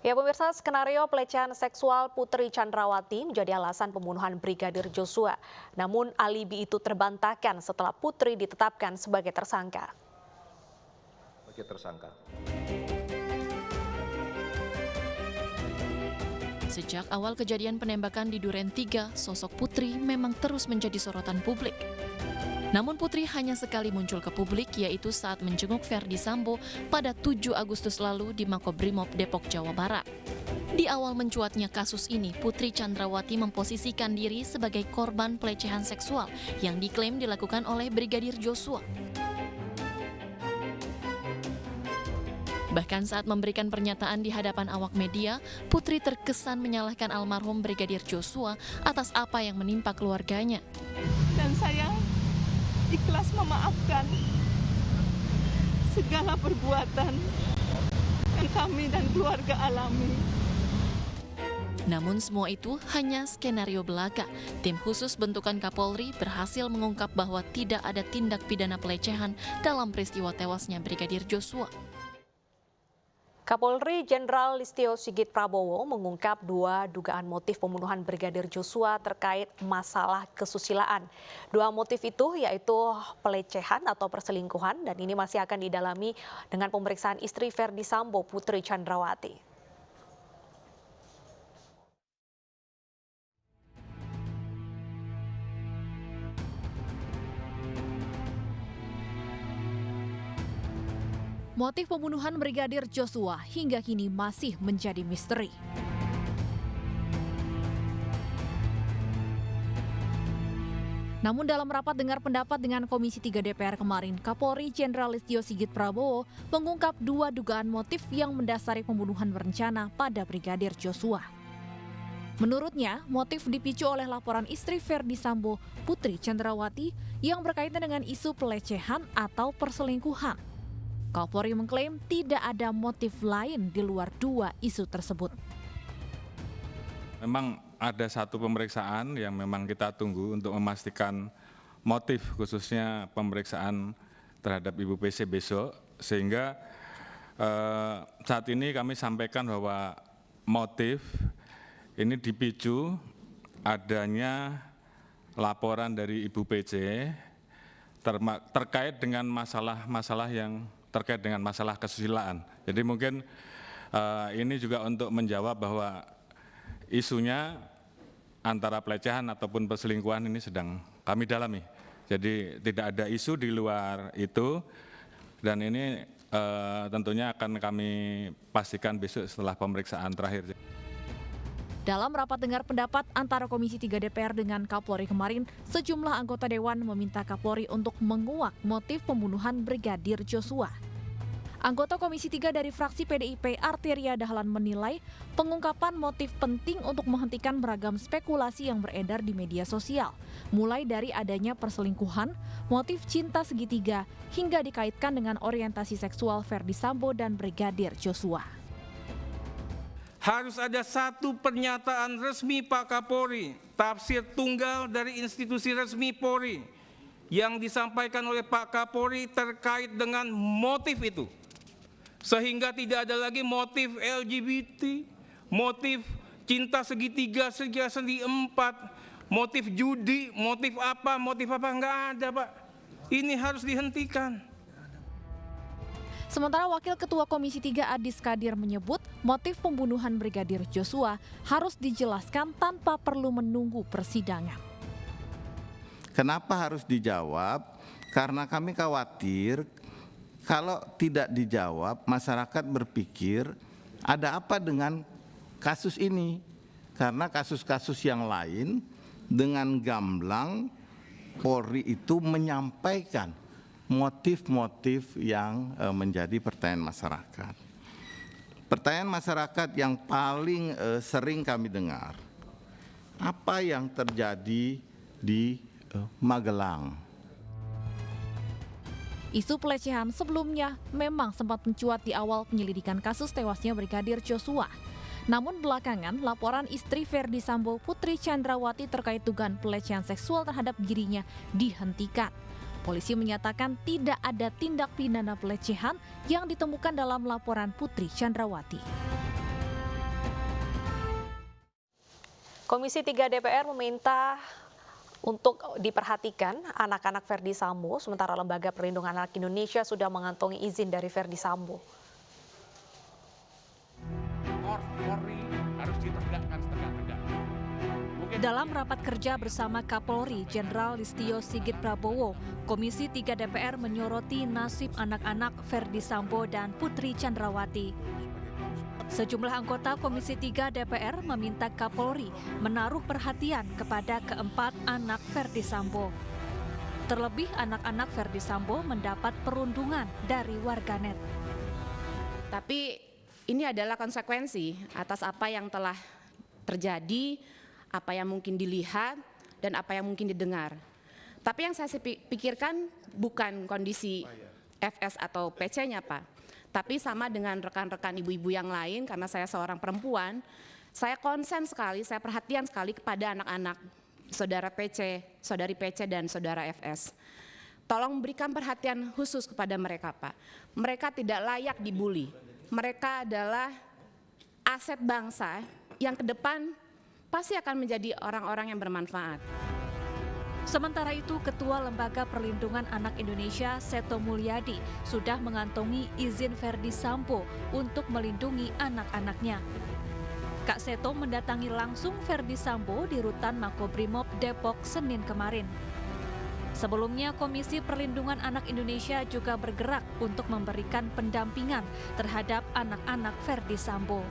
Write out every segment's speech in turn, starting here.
Ya pemirsa, skenario pelecehan seksual Putri Chandrawati menjadi alasan pembunuhan Brigadir Joshua. Namun alibi itu terbantahkan setelah Putri ditetapkan sebagai tersangka. Sejak awal kejadian penembakan di Duren 3, sosok Putri memang terus menjadi sorotan publik. Namun Putri hanya sekali muncul ke publik, yaitu saat menjenguk Verdi Sambo pada 7 Agustus lalu di Makobrimob Depok, Jawa Barat. Di awal mencuatnya kasus ini, Putri Chandrawati memposisikan diri sebagai korban pelecehan seksual yang diklaim dilakukan oleh Brigadir Joshua. Bahkan saat memberikan pernyataan di hadapan awak media, Putri terkesan menyalahkan almarhum Brigadir Joshua atas apa yang menimpa keluarganya. Dan saya ikhlas memaafkan segala perbuatan yang kami dan keluarga alami. Namun semua itu hanya skenario belaka. Tim khusus bentukan Kapolri berhasil mengungkap bahwa tidak ada tindak pidana pelecehan dalam peristiwa tewasnya Brigadir Joshua. Kapolri Jenderal Listio Sigit Prabowo mengungkap 2 dugaan motif pembunuhan Brigadir Joshua terkait masalah kesusilaan. 2 motif itu yaitu pelecehan atau perselingkuhan dan ini masih akan didalami dengan pemeriksaan istri Verdi Sambo, Putri Chandrawati. Motif pembunuhan Brigadir Joshua hingga kini masih menjadi misteri. Namun dalam rapat dengar pendapat dengan Komisi 3 DPR kemarin, Kapolri Jenderal Listio Sigit Prabowo mengungkap 2 dugaan motif yang mendasari pembunuhan berencana pada Brigadir Joshua. Menurutnya, motif dipicu oleh laporan istri Verdi Sambo, Putri Chandrawati, yang berkaitan dengan isu pelecehan atau perselingkuhan. Kapolri mengklaim tidak ada motif lain di luar 2 isu tersebut. Memang ada satu pemeriksaan yang memang kita tunggu untuk memastikan motif, khususnya pemeriksaan terhadap Ibu PC besok, sehingga saat ini kami sampaikan bahwa motif ini dipicu adanya laporan dari Ibu PC terkait dengan masalah-masalah yang terkait dengan masalah kesusilaan. Jadi mungkin ini juga untuk menjawab bahwa isunya antara pelecehan ataupun perselingkuhan ini sedang kami dalami. Jadi tidak ada isu di luar itu dan ini tentunya akan kami pastikan besok setelah pemeriksaan terakhir. Dalam rapat dengar pendapat antara Komisi 3 DPR dengan Kapolri kemarin, sejumlah anggota Dewan meminta Kapolri untuk menguak motif pembunuhan Brigadir Joshua. Anggota Komisi 3 dari fraksi PDIP Arteria Dahlan menilai pengungkapan motif penting untuk menghentikan beragam spekulasi yang beredar di media sosial, mulai dari adanya perselingkuhan, motif cinta segitiga, hingga dikaitkan dengan orientasi seksual Verdi Sambo dan Brigadir Joshua. Harus ada satu pernyataan resmi Pak Kapolri, tafsir tunggal dari institusi resmi Polri yang disampaikan oleh Pak Kapolri terkait dengan motif itu. Sehingga tidak ada lagi motif LGBT, motif cinta segitiga, segi 4, motif judi, motif apa, enggak ada Pak. Ini harus dihentikan. Sementara Wakil Ketua Komisi 3 Adis Kadir menyebut motif pembunuhan Brigadir Joshua harus dijelaskan tanpa perlu menunggu persidangan. Kenapa harus dijawab? Karena kami khawatir kalau tidak dijawab, masyarakat berpikir ada apa dengan kasus ini? Karena kasus-kasus yang lain dengan gamblang Polri itu menyampaikan motif-motif yang menjadi pertanyaan masyarakat. Pertanyaan masyarakat yang paling sering kami dengar, apa yang terjadi di Magelang? Isu pelecehan sebelumnya memang sempat mencuat di awal penyelidikan kasus tewasnya Brigadir Joshua. Namun belakangan laporan istri Verdi Sambo, Putri Chandrawati terkait dugaan pelecehan seksual terhadap dirinya dihentikan. Polisi menyatakan tidak ada tindak pidana pelecehan yang ditemukan dalam laporan Putri Chandrawati. Komisi 3 DPR meminta untuk diperhatikan anak-anak Verdi Sambo, sementara Lembaga Perlindungan Anak Indonesia sudah mengantongi izin dari Verdi Sambo. Polri harus ditegakkan setegak-tegak. Dalam rapat kerja bersama Kapolri Jenderal Listio Sigit Prabowo, Komisi 3 DPR menyoroti nasib anak-anak Verdi Sambo dan Putri Chandrawati. Sejumlah anggota Komisi 3 DPR meminta Kapolri menaruh perhatian kepada keempat anak Verdi Sambo. Terlebih anak-anak Verdi Sambo mendapat perundungan dari warganet. Tapi ini adalah konsekuensi atas apa yang telah terjadi, apa yang mungkin dilihat, dan apa yang mungkin didengar. Tapi yang saya pikirkan bukan kondisi FS atau PC-nya, Pak. Tapi sama dengan rekan-rekan ibu-ibu yang lain, karena saya seorang perempuan, saya konsen sekali, saya perhatian sekali kepada anak-anak, saudara PC, saudari PC, dan saudara FS. Tolong berikan perhatian khusus kepada mereka, Pak. Mereka tidak layak dibully. Mereka adalah aset bangsa yang ke depan pasti akan menjadi orang-orang yang bermanfaat. Sementara itu, Ketua Lembaga Perlindungan Anak Indonesia, Seto Mulyadi, sudah mengantongi izin Verdi Sambo untuk melindungi anak-anaknya. Kak Seto mendatangi langsung Verdi Sambo di Rutan Makobrimob Depok Senin kemarin. Sebelumnya, Komisi Perlindungan Anak Indonesia juga bergerak untuk memberikan pendampingan terhadap anak-anak Verdi Sambo.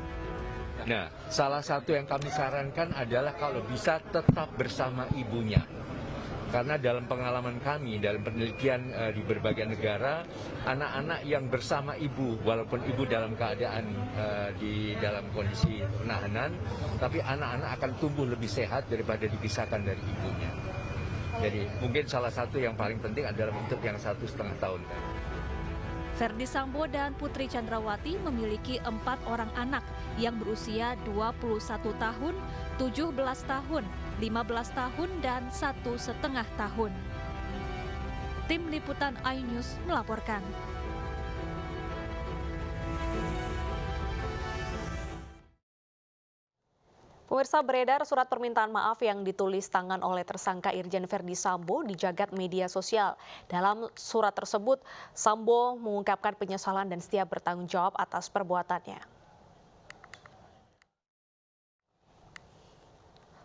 Nah, salah satu yang kami sarankan adalah kalau bisa tetap bersama ibunya. Karena dalam pengalaman kami, dalam penelitian di berbagai negara, anak-anak yang bersama ibu, walaupun ibu dalam keadaan di dalam kondisi penahanan, tapi anak-anak akan tumbuh lebih sehat daripada dipisahkan dari ibunya. Jadi mungkin salah satu yang paling penting adalah untuk yang 1,5 tahun. Verdi Sambo dan Putri Chandrawati memiliki 4 orang anak yang berusia 21 tahun, 17 tahun, 15 tahun, dan 1,5 tahun. Tim Liputan iNews melaporkan. Pemirsa, beredar surat permintaan maaf yang ditulis tangan oleh tersangka Irjen Verdi Sambo di jagat media sosial. Dalam surat tersebut, Sambo mengungkapkan penyesalan dan siap bertanggung jawab atas perbuatannya.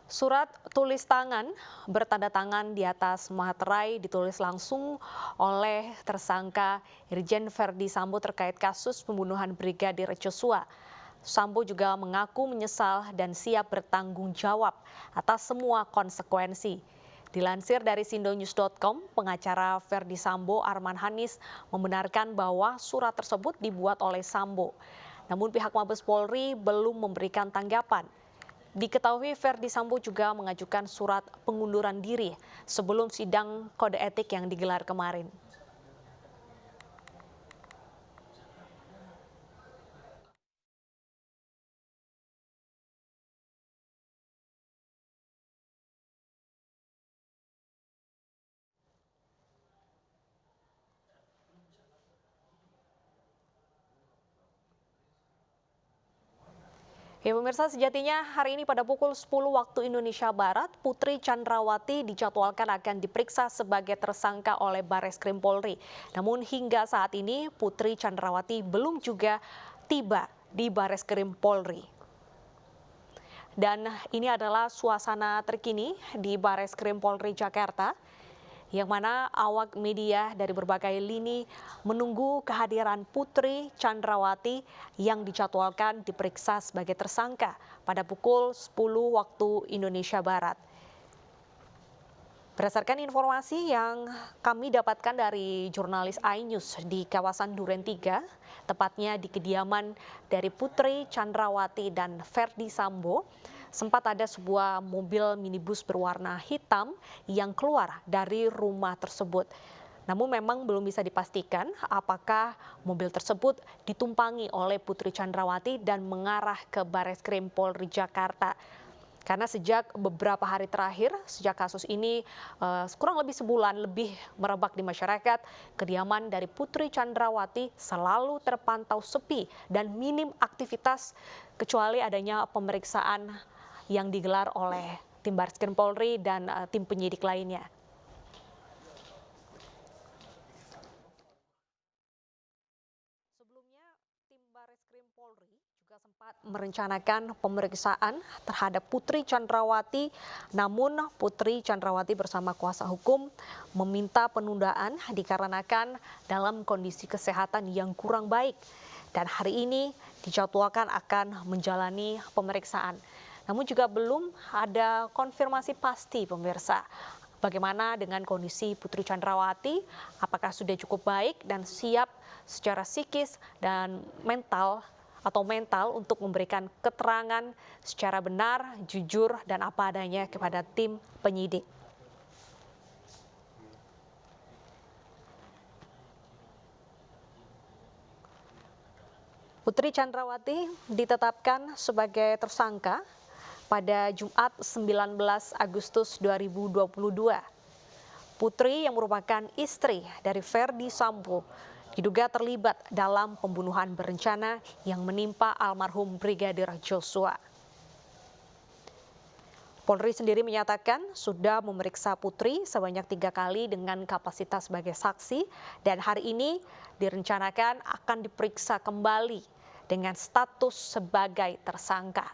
Surat tulis tangan bertanda tangan di atas materai ditulis langsung oleh tersangka Irjen Verdi Sambo terkait kasus pembunuhan Brigadir Joshua. Sambo juga mengaku menyesal dan siap bertanggung jawab atas semua konsekuensi. Dilansir dari sindonews.com, pengacara Verdi Sambo Arman Hanis membenarkan bahwa surat tersebut dibuat oleh Sambo. Namun pihak Mabes Polri belum memberikan tanggapan. Diketahui Verdi Sambo juga mengajukan surat pengunduran diri sebelum sidang kode etik yang digelar kemarin. Ya pemirsa, sejatinya hari ini pada pukul 10 waktu Indonesia Barat, Putri Chandrawati dijadwalkan akan diperiksa sebagai tersangka oleh Barreskrim Polri. Namun hingga saat ini Putri Chandrawati belum juga tiba di Barreskrim Polri. Dan ini adalah suasana terkini di Barreskrim Polri Jakarta, yang mana awak media dari berbagai lini menunggu kehadiran Putri Chandrawati yang dijadwalkan diperiksa sebagai tersangka pada pukul 10 waktu Indonesia Barat. Berdasarkan informasi yang kami dapatkan dari jurnalis iNews di kawasan Duren 3, tepatnya di kediaman dari Putri Chandrawati dan Verdi Sambo, sempat ada sebuah mobil minibus berwarna hitam yang keluar dari rumah tersebut. Namun memang belum bisa dipastikan apakah mobil tersebut ditumpangi oleh Putri Chandrawati dan mengarah ke Barreskrim Polri Jakarta. Karena sejak beberapa hari terakhir, sejak kasus ini kurang lebih sebulan lebih merebak di masyarakat, kediaman dari Putri Chandrawati selalu terpantau sepi dan minim aktivitas kecuali adanya pemeriksaan yang digelar oleh tim Bareskrim Polri dan tim penyidik lainnya. Sebelumnya, tim Bareskrim Polri juga sempat merencanakan pemeriksaan terhadap Putri Chandrawati, namun Putri Chandrawati bersama kuasa hukum meminta penundaan dikarenakan dalam kondisi kesehatan yang kurang baik. Dan hari ini dijadwalkan akan menjalani pemeriksaan. Namun juga belum ada konfirmasi pasti pemirsa. Bagaimana dengan kondisi Putri Chandrawati? Apakah sudah cukup baik dan siap secara psikis dan mental untuk memberikan keterangan secara benar, jujur, dan apa adanya kepada tim penyidik. Putri Chandrawati ditetapkan sebagai tersangka pada Jumat 19 Agustus 2022. Putri yang merupakan istri dari Ferdi Sambo diduga terlibat dalam pembunuhan berencana yang menimpa almarhum Brigadir Joshua. Polri sendiri menyatakan sudah memeriksa Putri sebanyak 3 kali dengan kapasitas sebagai saksi dan hari ini direncanakan akan diperiksa kembali dengan status sebagai tersangka.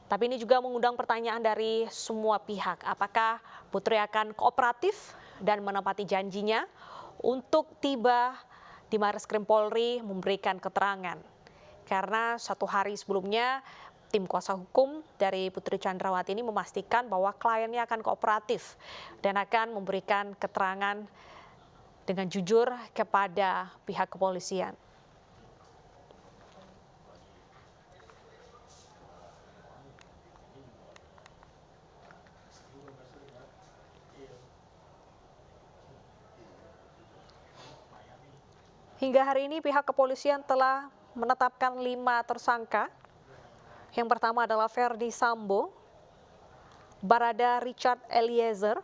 Tapi ini juga mengundang pertanyaan dari semua pihak. Apakah Putri akan kooperatif dan menepati janjinya untuk tiba di Bareskrim Polri memberikan keterangan? Karena 1 hari sebelumnya, tim kuasa hukum dari Putri Chandrawati ini memastikan bahwa kliennya akan kooperatif dan akan memberikan keterangan dengan jujur kepada pihak kepolisian. Hingga hari ini pihak kepolisian telah menetapkan 5 tersangka. Yang pertama adalah Ferdi Sambo, Barada Richard Eliezer,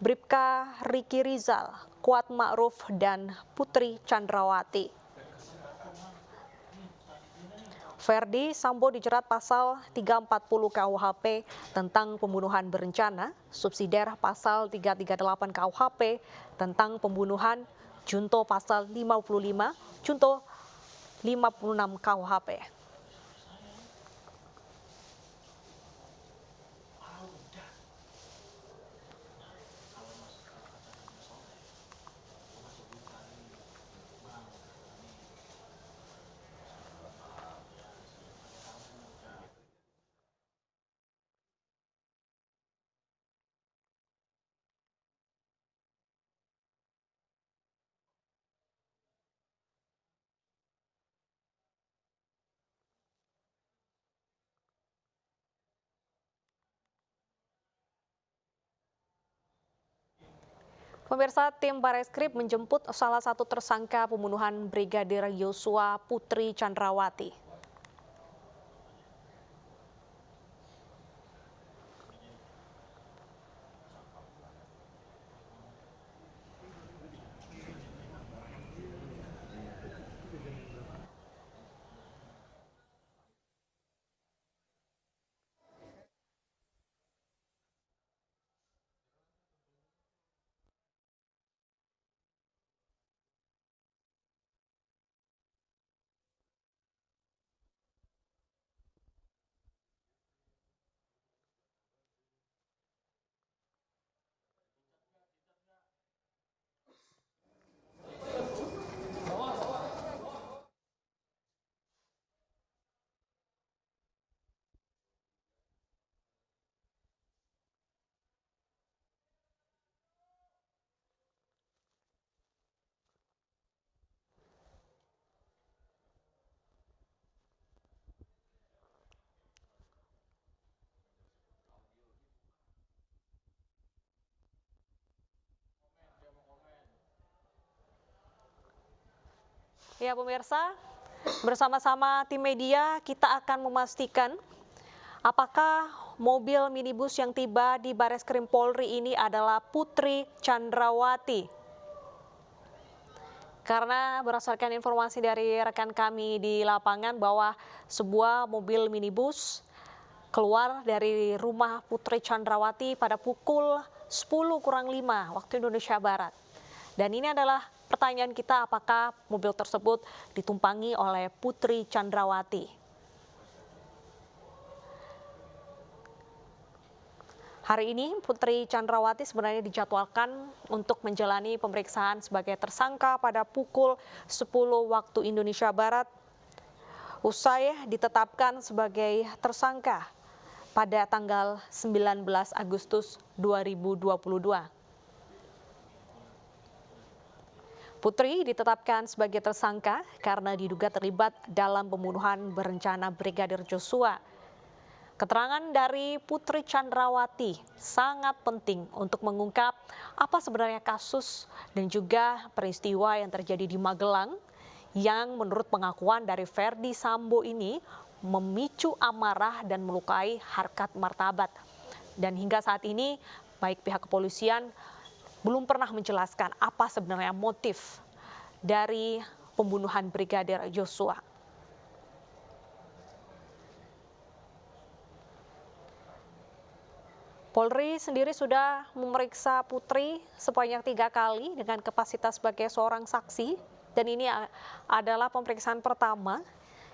Bribka Riki Rizal, Kuat Ma'ruf, dan Putri Chandrawati. Ferdi Sambo dijerat pasal 340 KUHP tentang pembunuhan berencana, subsidiar pasal 338 KUHP tentang pembunuhan, junto pasal 55, junto 56 KUHP. Pemirsa, tim Bareskrim menjemput salah satu tersangka pembunuhan Brigadir Joshua, Putri Chandrawati. Ya pemirsa, bersama-sama tim media kita akan memastikan apakah mobil minibus yang tiba di Bareskrim Polri ini adalah Putri Chandrawati. Karena berdasarkan informasi dari rekan kami di lapangan bahwa sebuah mobil minibus keluar dari rumah Putri Chandrawati pada pukul 10:05 waktu Indonesia Barat. Dan ini adalah pertanyaan kita, apakah mobil tersebut ditumpangi oleh Putri Chandrawati. Hari ini Putri Chandrawati sebenarnya dijadwalkan untuk menjalani pemeriksaan sebagai tersangka pada pukul 10 waktu Indonesia Barat. Usai ditetapkan sebagai tersangka pada tanggal 19 Agustus 2022. Putri ditetapkan sebagai tersangka karena diduga terlibat dalam pembunuhan berencana Brigadir Joshua. Keterangan dari Putri Chandrawati sangat penting untuk mengungkap apa sebenarnya kasus dan juga peristiwa yang terjadi di Magelang yang menurut pengakuan dari Ferdy Sambo ini memicu amarah dan melukai harkat martabat. Dan hingga saat ini baik pihak kepolisian belum pernah menjelaskan apa sebenarnya motif dari pembunuhan Brigadir Joshua. Polri sendiri sudah memeriksa Putri sebanyak 3 kali dengan kapasitas sebagai seorang saksi, dan ini adalah pemeriksaan pertama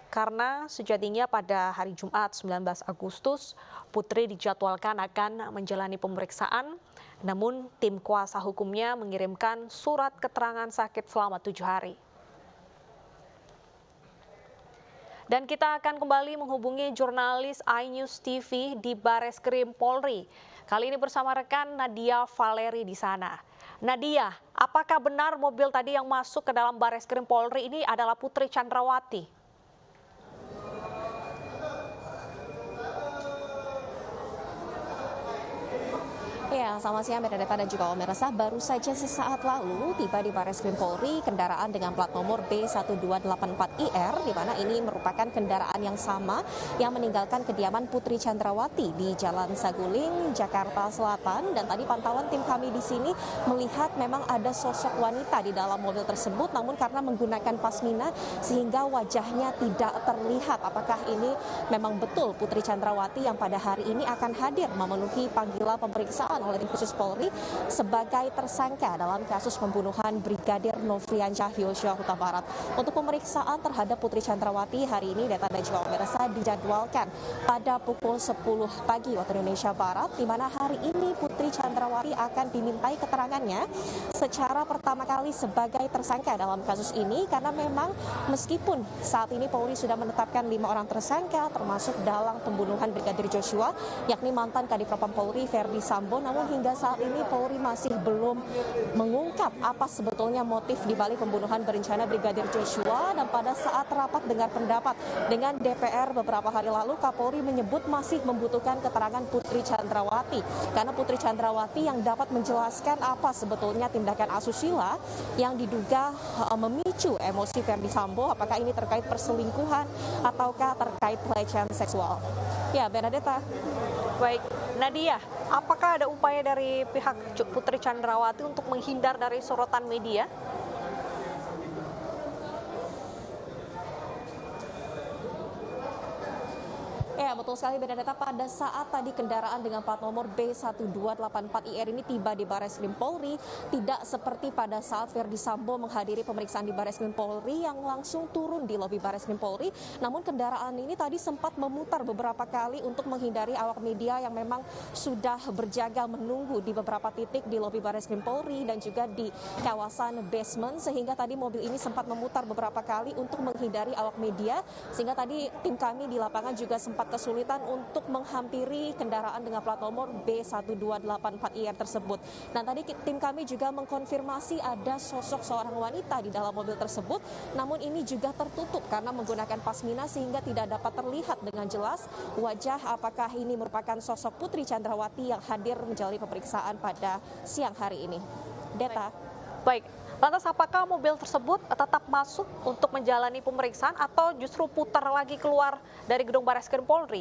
karena sejatinya pada hari Jumat 19 Agustus Putri dijadwalkan akan menjalani pemeriksaan, namun tim kuasa hukumnya mengirimkan surat keterangan sakit selama 7 hari. Dan kita akan kembali menghubungi jurnalis iNews TV di Bareskrim Polri. Kali ini bersama rekan Nadia Valeri di sana. Nadia, apakah benar mobil tadi yang masuk ke dalam Bareskrim Polri ini adalah Putri Chandrawati? Ya, selamat siang Bernadetta dan juga pemirsa. Baru saja sesaat lalu tiba di Bareskrim Polri kendaraan dengan plat nomor B1284IR, di mana ini merupakan kendaraan yang sama yang meninggalkan kediaman Putri Chandrawati di Jalan Saguling, Jakarta Selatan. Dan tadi pantauan tim kami di sini melihat memang ada sosok wanita di dalam mobil tersebut, namun karena menggunakan pasmina sehingga wajahnya tidak terlihat apakah ini memang betul Putri Chandrawati yang pada hari ini akan hadir memenuhi panggilan pemeriksaan oleh tim khusus Polri sebagai tersangka dalam kasus pembunuhan Brigadir Nofriansyah Yosua Huta Barat. Untuk pemeriksaan terhadap Putri Chandrawati hari ini data dan juga pemirsa dijadwalkan pada pukul 10 pagi waktu Indonesia Barat, di mana hari ini Putri Chandrawati akan dimintai keterangannya secara pertama kali sebagai tersangka dalam kasus ini, karena memang meskipun saat ini Polri sudah menetapkan 5 orang tersangka termasuk dalam pembunuhan Brigadir Joshua, yakni mantan Kadif Propam Polri Ferdy Sambo, namun hingga saat ini Polri masih belum mengungkap apa sebetulnya motif dibalik pembunuhan berencana Brigadir Joshua. Dan pada saat rapat dengar pendapat dengan DPR beberapa hari lalu, Kapolri menyebut masih membutuhkan keterangan Putri Chandrawati, karena Putri Chandrawati yang dapat menjelaskan apa sebetulnya tindakan asusila yang diduga memicu emosi Ferdy Sambo, apakah ini terkait perselingkuhan ataukah terkait pelecehan seksual. Ya, Bernadetta. Baik, Nadia, apakah ada upaya dari pihak Putri Chandrawati untuk menghindar dari sorotan media? Ya, betul sekali Bernadetta. Pada saat tadi kendaraan dengan plat nomor B1284IR ini tiba di Bareskrim Polri, tidak seperti pada saat Ferdy Sambo menghadiri pemeriksaan di Bareskrim Polri yang langsung turun di lobi Bareskrim Polri. Namun kendaraan ini tadi sempat memutar beberapa kali untuk menghindari awak media yang memang sudah berjaga menunggu di beberapa titik di lobi Bareskrim Polri dan juga di kawasan basement, sehingga tadi mobil ini sempat memutar beberapa kali untuk menghindari awak media, sehingga tadi tim kami di lapangan juga sempat kesulitan untuk menghampiri kendaraan dengan plat nomor B1284IR tersebut. Dan tadi tim kami juga mengkonfirmasi ada sosok seorang wanita di dalam mobil tersebut, namun ini juga tertutup karena menggunakan pasmina sehingga tidak dapat terlihat dengan jelas wajah apakah ini merupakan sosok Putri Chandrawati yang hadir menjalani pemeriksaan pada siang hari ini. Deta. Baik. Lantas apakah mobil tersebut tetap masuk untuk menjalani pemeriksaan atau justru putar lagi keluar dari gedung Bareskrim Polri?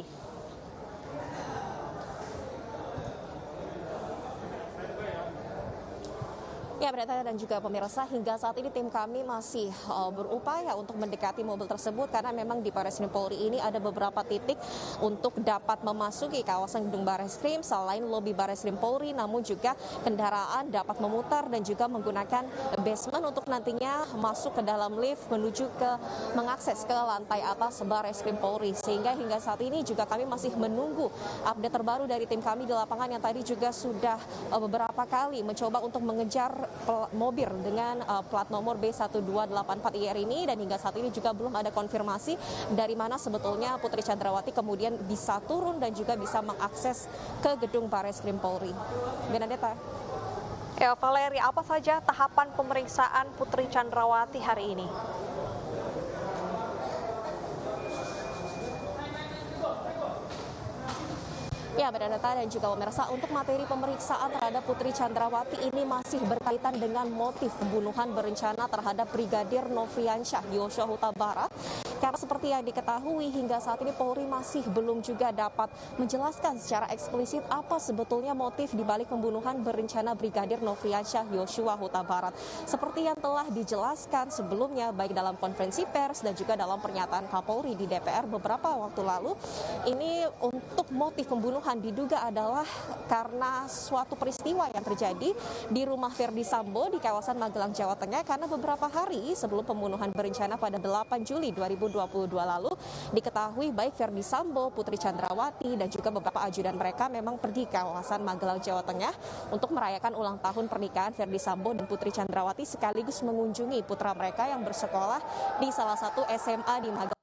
Ya, Breta dan juga pemirsa, hingga saat ini tim kami masih berupaya untuk mendekati mobil tersebut karena memang di Barreskrim Polri ini ada beberapa titik untuk dapat memasuki kawasan gedung Barreskrim selain lobi Barreskrim Polri, namun juga kendaraan dapat memutar dan juga menggunakan basement untuk nantinya masuk ke dalam lift menuju ke mengakses ke lantai atas Barreskrim Polri. Sehingga hingga saat ini juga kami masih menunggu update terbaru dari tim kami di lapangan yang tadi juga sudah beberapa kali mencoba untuk mengejar mobil dengan plat nomor B1284IR ini, dan hingga saat ini juga belum ada konfirmasi dari mana sebetulnya Putri Chandrawati kemudian bisa turun dan juga bisa mengakses ke gedung Barreskrim Polri. Benedetta. Ya, Valeri, apa saja tahapan pemeriksaan Putri Chandrawati hari ini? Ya, Benedetta dan juga pemirsa, untuk materi pemeriksaan terhadap Putri Chandrawati ini masih berkaitan dengan motif pembunuhan berencana terhadap Brigadir Nofriansyah Yosua Huta Barat. Karena seperti yang diketahui hingga saat ini Polri masih belum juga dapat menjelaskan secara eksplisit apa sebetulnya motif dibalik pembunuhan berencana Brigadir Nofriansyah Yosua Huta Barat. Seperti yang telah dijelaskan sebelumnya baik dalam konferensi pers dan juga dalam pernyataan Kapolri di DPR beberapa waktu lalu, ini untuk motif pembunuhan diduga adalah karena suatu peristiwa yang terjadi di rumah Ferdi Sambo di kawasan Magelang, Jawa Tengah, karena beberapa hari sebelum pembunuhan berencana pada 8 Juli 2022 lalu diketahui baik Ferdi Sambo, Putri Chandrawati dan juga beberapa ajudan mereka memang pergi ke kawasan Magelang, Jawa Tengah untuk merayakan ulang tahun pernikahan Ferdi Sambo dan Putri Chandrawati sekaligus mengunjungi putra mereka yang bersekolah di salah satu SMA di Magelang.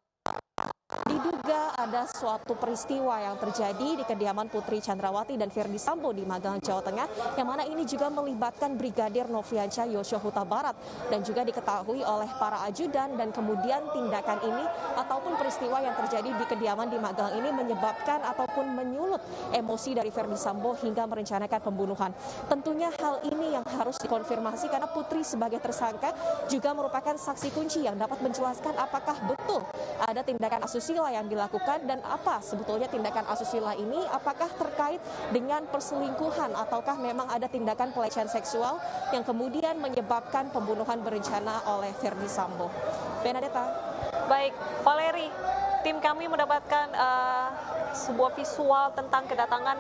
Diduga ada suatu peristiwa yang terjadi di kediaman Putri Chandrawati dan Ferdi Sambo di Magelang, Jawa Tengah, yang mana ini juga melibatkan Brigadir Nofriansyah Yosua Huta Barat dan juga diketahui oleh para ajudan, dan kemudian tindakan ini ataupun peristiwa yang terjadi di kediaman di Magelang ini menyebabkan ataupun menyulut emosi dari Ferdi Sambo hingga merencanakan pembunuhan. Tentunya hal ini yang harus dikonfirmasi karena Putri sebagai tersangka juga merupakan saksi kunci yang dapat menjelaskan apakah betul ada tindakan asusila yang dilakukan dan apa sebetulnya tindakan asusila ini, apakah terkait dengan perselingkuhan ataukah memang ada tindakan pelecehan seksual yang kemudian menyebabkan pembunuhan berencana oleh Ferdi Sambo. Benedetta. Baik, Valeri, tim kami mendapatkan sebuah visual tentang kedatangan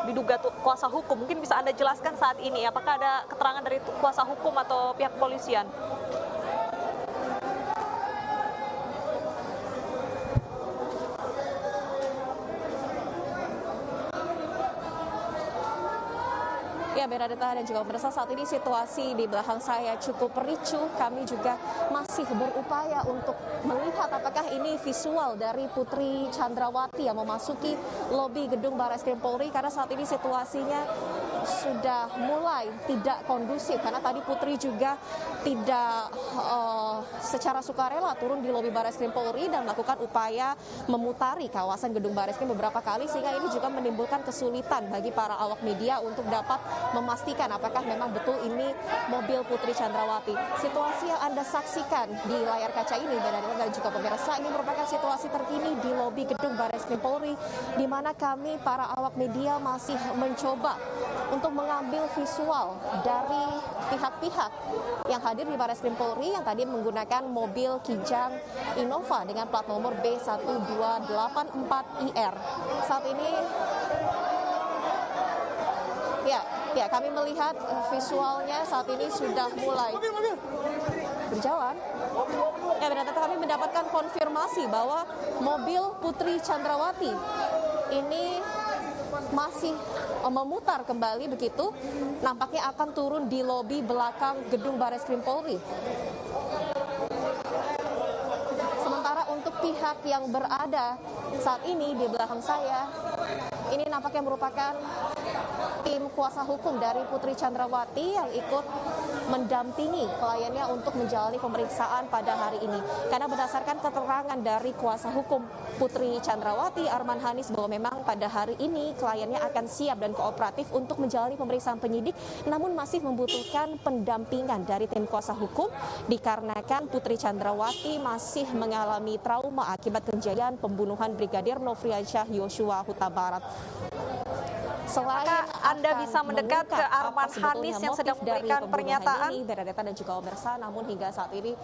diduga kuasa hukum. Mungkin bisa Anda jelaskan saat ini, apakah ada keterangan dari kuasa hukum atau pihak kepolisian? Ya, Benedetta dan juga pemirsa, saat ini situasi di belakang saya cukup ricuh. Kami juga masih berupaya untuk melihat apakah ini visual dari Putri Chandrawati yang memasuki lobi gedung Barreskrim Polri, karena saat ini situasinya sudah mulai tidak kondusif karena tadi Putri juga tidak secara sukarela turun di lobi Barreskrim Polri dan melakukan upaya memutari kawasan gedung Barreskrim beberapa kali, sehingga ini juga menimbulkan kesulitan bagi para awak media untuk dapat memastikan apakah memang betul ini mobil Putri Chandrawati. Situasi yang Anda saksikan di layar kaca ini dan juga pemirsa, ini merupakan situasi terkini di lobi gedung Barreskrim Polri, di mana kami para awak media masih mencoba untuk mengambil visual dari pihak-pihak yang hadir di Barreskrim Polri yang tadi menggunakan mobil Kijang Innova dengan plat nomor B1284IR. Saat ini ya kami melihat visualnya saat ini sudah mulai berjalan. Ya, ternyata kami mendapatkan konfirmasi bahwa mobil Putri Chandrawati ini masih memutar kembali begitu, nampaknya akan turun di lobi belakang gedung Barreskrim Polri. Sementara untuk pihak yang berada saat ini di belakang saya, ini nampaknya merupakan tim kuasa hukum dari Putri Chandrawati yang ikut mendampingi kliennya untuk menjalani pemeriksaan pada hari ini. Karena berdasarkan keterangan dari kuasa hukum Putri Chandrawati, Arman Hanis, bahwa memang pada hari ini kliennya akan siap dan kooperatif untuk menjalani pemeriksaan penyidik, namun masih membutuhkan pendampingan dari tim kuasa hukum dikarenakan Putri Chandrawati masih mengalami trauma akibat kejadian pembunuhan Brigadir Nofriansyah Yosua Huta Barat. Selain Anda akan bisa mendekat ke mengungkap Arman apa sebetulnya Hanis yang sedang motif dari memberikan pembunuhan pernyataan? ini, Bernadetta dan juga pemirsa, namun hingga saat ini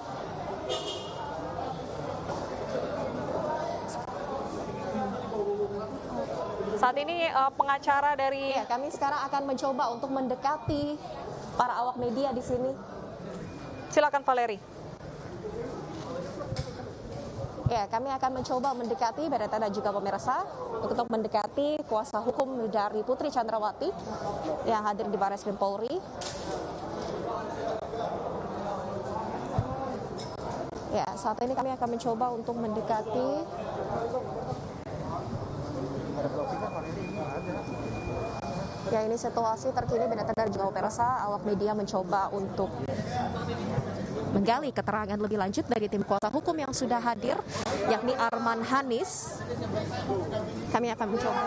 pengacara dari ya, kami sekarang akan mencoba untuk mendekati para awak media di sini. silakan Valeri. Ya, kami akan mencoba mendekati Bernadetta dan juga pemirsa untuk mendekati kuasa hukum dari Putri Chandrawati yang hadir di Barreskrim Polri. Ya, saat ini kami akan mencoba untuk mendekati. Ya, ini situasi terkini Bernadetta dan juga pemirsa, awak media mencoba untuk menggali keterangan lebih lanjut dari tim kuasa hukum yang sudah hadir, yakni Arman Hanis. Kami akan mencoba.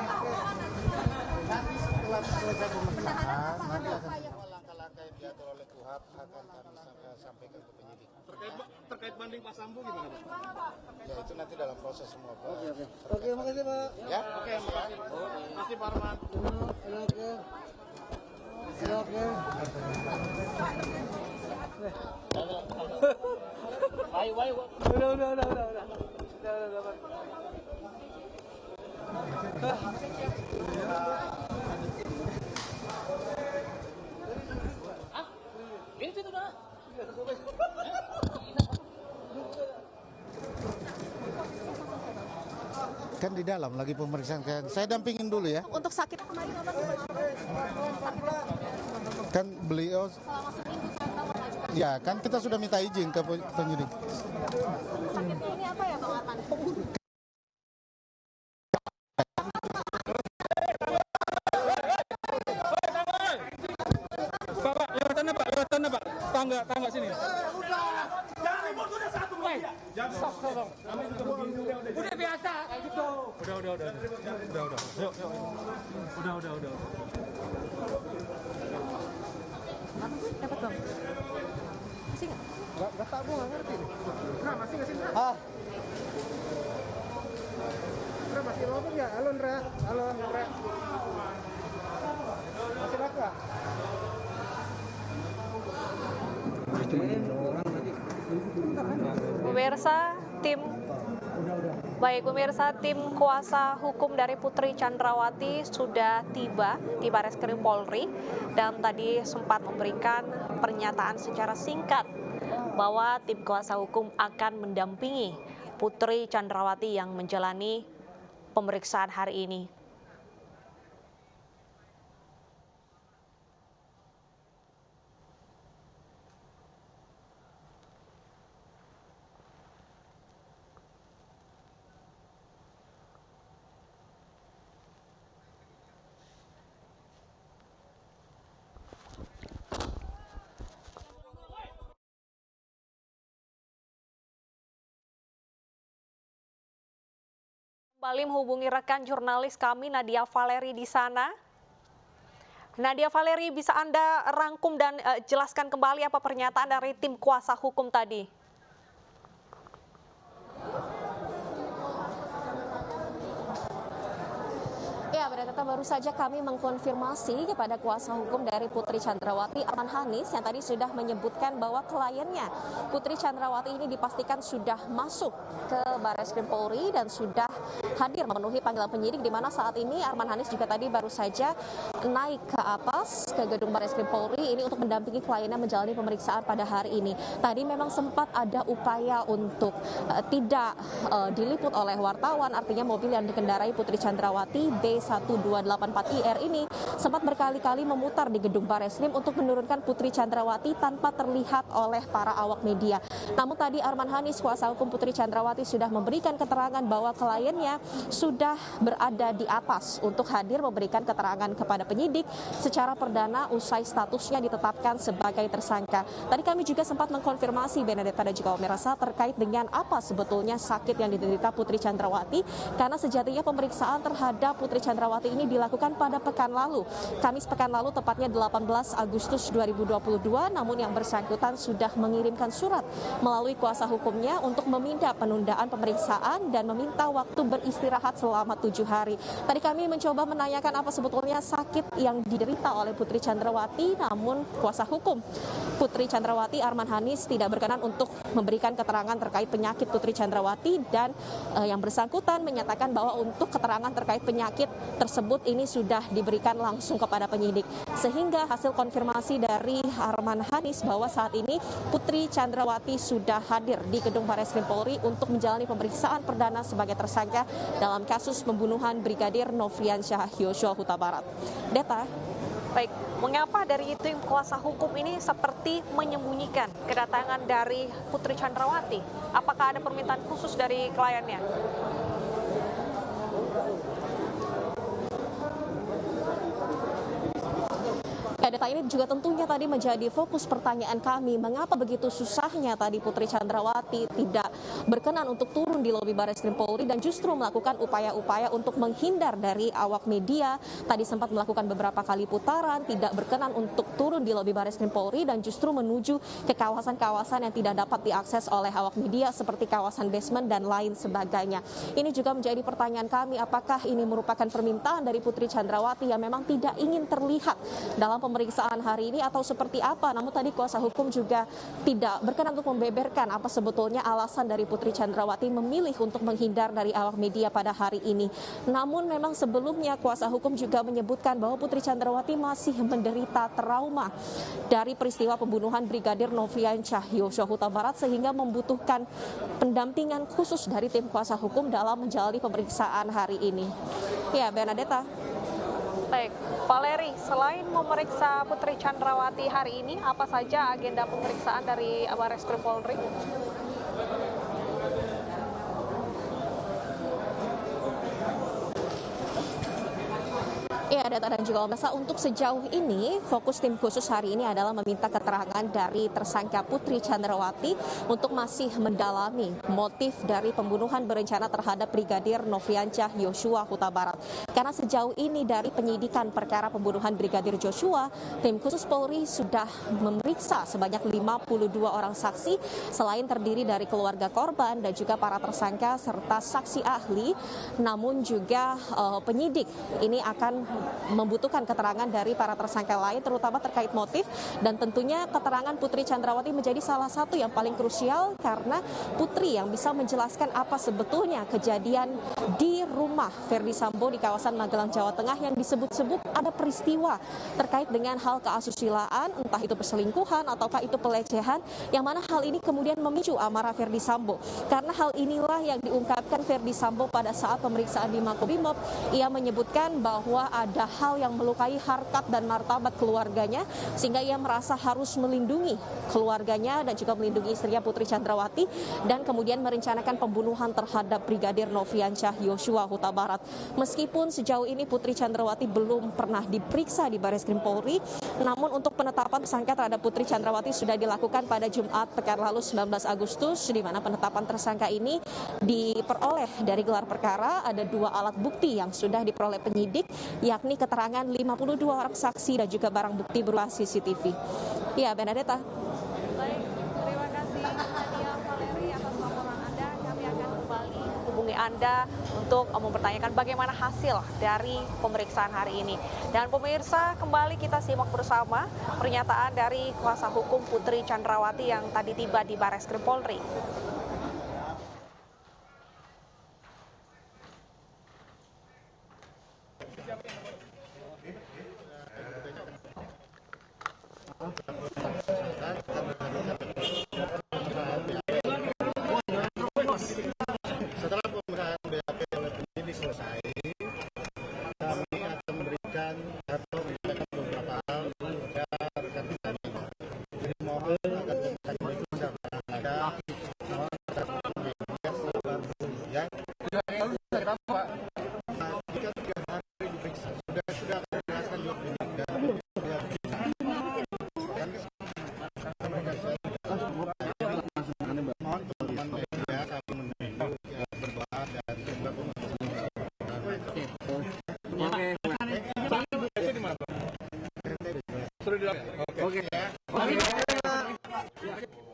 Langkah-langkah yang diatur oleh KUHP akan kami sampaikan ke penyidik. Terkait banding Pak Sambo gimana, Pak? Ya itu nanti dalam proses semua, Pak. Oke, makasih, Pak. Ya? Oke, makasih. Makasih, Pak Arman. Oke. Udah. Kan di dalam lagi pemeriksaan. Saya dampingin dulu ya. Untuk sakit kemarin apa sih? Kan beliau ya kan kita sudah minta izin ke penyidik. Sakitnya ini apa ya, Bang Arman? Pak, lewatan Pak. Tangga sini. Udah biasa kayak gitu. Udah. Yuk. Udah. Dapat, Bang? Masih nggak? Enggak tahu, enggak ngerti. Nah, masih nggak sih? Ah. Masih robot ya? Halo, Ndra. Masih raka? Pemirsa, tim kuasa hukum dari Putri Chandrawati sudah tiba di Barreskrim Polri dan tadi sempat memberikan pernyataan secara singkat bahwa tim kuasa hukum akan mendampingi Putri Chandrawati yang menjalani pemeriksaan hari ini. Kembali menghubungi rekan jurnalis kami Nadia Valeri di sana. Nadia Valeri, bisa Anda rangkum dan jelaskan kembali apa pernyataan dari tim kuasa hukum tadi? Ya, Bernadetta, baru saja kami mengkonfirmasi kepada kuasa hukum dari Putri Chandrawati, Arman Hanis, yang tadi sudah menyebutkan bahwa kliennya Putri Chandrawati ini dipastikan sudah masuk ke Barreskrim Polri dan sudah hadir memenuhi panggilan penyidik, di mana saat ini Arman Hanis juga tadi baru saja naik ke atas ke gedung Barreskrim Polri ini untuk mendampingi kliennya menjalani pemeriksaan pada hari ini. Tadi memang sempat ada upaya untuk tidak diliput oleh wartawan, artinya mobil yang dikendarai Putri Chandrawati B1284IR ini sempat berkali-kali memutar di gedung Barreskrim untuk menurunkan Putri Chandrawati tanpa terlihat oleh para awak media. Namun tadi Arman Hanis, kuasa hukum Putri Chandrawati, sudah memberikan keterangan bahwa kliennya sudah berada di atas untuk hadir memberikan keterangan kepada penyidik secara perdana usai statusnya ditetapkan sebagai tersangka. Tadi kami juga sempat mengkonfirmasi Bernadetta dan juga pemirsa terkait dengan apa sebetulnya sakit yang diderita Putri Chandrawati, karena sejatinya pemeriksaan terhadap Putri Chandrawati Chandrawati ini dilakukan pada pekan lalu, Kamis pekan lalu tepatnya 18 Agustus 2022, namun yang bersangkutan sudah mengirimkan surat melalui kuasa hukumnya untuk meminta penundaan pemeriksaan dan meminta waktu beristirahat selama 7 hari. Tadi kami mencoba menanyakan apa sebetulnya sakit yang diderita oleh Putri Chandrawati, namun kuasa hukum Putri Chandrawati Arman Hanis tidak berkenan untuk memberikan keterangan terkait penyakit Putri Chandrawati, dan yang bersangkutan menyatakan bahwa untuk keterangan terkait penyakit tersebut ini sudah diberikan langsung kepada penyidik. Sehingga hasil konfirmasi dari Arman Hanis bahwa saat ini Putri Chandrawati sudah hadir di gedung Barreskrim Polri untuk menjalani pemeriksaan perdana sebagai tersangka dalam kasus pembunuhan Brigadir Nofriansyah Yosua Huta Barat. Deta. Baik, mengapa dari tim kuasa hukum ini seperti menyembunyikan kedatangan dari Putri Chandrawati? Apakah ada permintaan khusus dari kliennya? Ya, data ini juga tentunya tadi menjadi fokus pertanyaan kami. Mengapa begitu susahnya tadi Putri Chandrawati tidak berkenan untuk turun di lobi Barreskrim Polri dan justru melakukan upaya-upaya untuk menghindar dari awak media. Tadi sempat melakukan beberapa kali putaran, tidak berkenan untuk turun di lobi Barreskrim Polri dan justru menuju ke kawasan-kawasan yang tidak dapat diakses oleh awak media seperti kawasan basement dan lain sebagainya. Ini juga menjadi pertanyaan kami, apakah ini merupakan permintaan dari Putri Chandrawati yang memang tidak ingin terlihat dalam pemeriksaan hari ini atau seperti apa. Namun tadi kuasa hukum juga tidak berkenan untuk membeberkan apa sebetulnya alasan dari Putri Chandrawati memilih untuk menghindar dari awak media pada hari ini. Namun memang sebelumnya kuasa hukum juga menyebutkan bahwa Putri Chandrawati masih menderita trauma dari peristiwa pembunuhan Brigadir Nofriansyah Yosua Huta Barat sehingga membutuhkan pendampingan khusus dari tim kuasa hukum dalam menjalani pemeriksaan hari ini. Ya, Bernadetta. Baik, Valeri, selain memeriksa Putri Chandrawati hari ini, apa saja agenda pemeriksaan dari Barreskrim Polri? Ya, data dan juga pemirsa, untuk sejauh ini fokus tim khusus hari ini adalah meminta keterangan dari tersangka Putri Chandrawati untuk masih mendalami motif dari pembunuhan berencana terhadap Brigadir Nofriansyah Yosua Huta Barat. Karena sejauh ini dari penyidikan perkara pembunuhan Brigadir Joshua, tim khusus Polri sudah memeriksa sebanyak 52 orang saksi selain terdiri dari keluarga korban dan juga para tersangka serta saksi ahli. Namun juga penyidik ini akan membutuhkan keterangan dari para tersangka lain terutama terkait motif, dan tentunya keterangan Putri Chandrawati menjadi salah satu yang paling krusial karena Putri yang bisa menjelaskan apa sebetulnya kejadian di rumah Verdi Sambo di kawasan Magelang, Jawa Tengah yang disebut-sebut ada peristiwa terkait dengan hal keasusilaan, entah itu perselingkuhan ataukah itu pelecehan, yang mana hal ini kemudian memicu amarah Verdi Sambo. Karena hal inilah yang diungkapkan Verdi Sambo pada saat pemeriksaan di Makobrimob. Ia menyebutkan bahwa ada hal yang melukai harkat dan martabat keluarganya sehingga ia merasa harus melindungi keluarganya dan juga melindungi istrinya Putri Chandrawati, dan kemudian merencanakan pembunuhan terhadap Brigadir Nofriansyah Yosua Huta Barat. Meskipun sejauh ini Putri Chandrawati belum pernah diperiksa di Barreskrim Polri, namun untuk penetapan tersangka terhadap Putri Chandrawati sudah dilakukan pada Jumat pekan lalu 19 Agustus, di mana penetapan tersangka ini diperoleh dari gelar perkara. Ada 2 alat bukti yang sudah diperoleh penyidik, yakni keterangan 52 orang saksi dan juga barang bukti berupa CCTV. Ya, Bernadetta. Baik, terima kasih Nadia Valeri atas laporan Anda. Kami akan kembali hubungi Anda untuk mempertanyakan bagaimana hasil dari pemeriksaan hari ini. Dan pemirsa, kembali kita simak bersama pernyataan dari kuasa hukum Putri Chandrawati yang tadi tiba di Barreskrim Polri.